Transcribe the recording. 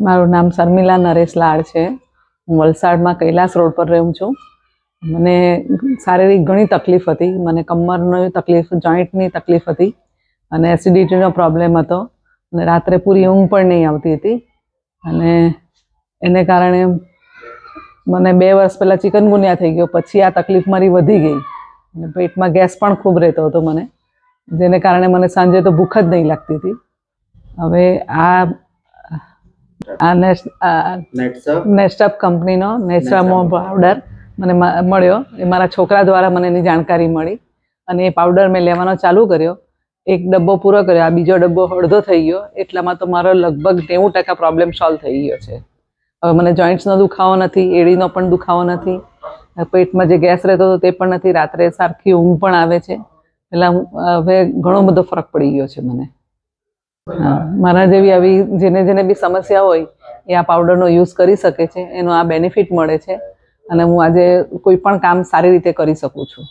મારું નામ શર્મિલા નરેશ લાડ છે. હું વલસાડમાં કૈલાસ રોડ પર રહું છું. મને શારીરિક ઘણી તકલીફ હતી. મને કમરની તકલીફ, જોઈન્ટની તકલીફ હતી અને એસિડિટીનો પ્રોબ્લેમ હતો અને રાત્રે પૂરી ઊંઘ પણ નહીં આવતી હતી. અને એને કારણે મને 2 વર્ષ પહેલાં ચિકનગુનિયા થઈ ગયો. પછી આ તકલીફ મારી વધી ગઈ અને પેટમાં ગેસ પણ ખૂબ રહેતો હતો મને, જેને કારણે મને સાંજે તો ભૂખ જ નહીં લાગતી હતી. હવે આ નેસ્ટઅપ કંપનીનો નેચરામો પાવડર મને મળ્યો. એ મારા છોકરા દ્વારા મને એની જાણકારી મળી અને એ પાવડર મેં લેવાનો ચાલુ કર્યો. 1 ડબ્બો પૂરો કર્યો, આ બીજો ડબ્બો અડધો થઈ ગયો. એટલામાં તો મારો લગભગ 90% પ્રોબ્લેમ સોલ્વ થઈ ગયો છે. હવે મને જોઈન્ટ્સનો દુખાવો નથી, એડીનો પણ દુખાવો નથી, પેટમાં જે ગેસ રહેતો હતો તે પણ નથી, રાત્રે સારખી ઊંઘ પણ આવે છે. હવે ઘણો બધો ફરક પડી ગયો છે મને. મારા જેવી આવી જેને બી સમસ્યા હોય એ આ પાવડરનો યુઝ કરી શકે છે. એનો આ બેનિફિટ મળે છે અને હું આજે કોઈ પણ કામ સારી રીતે કરી શકું છું.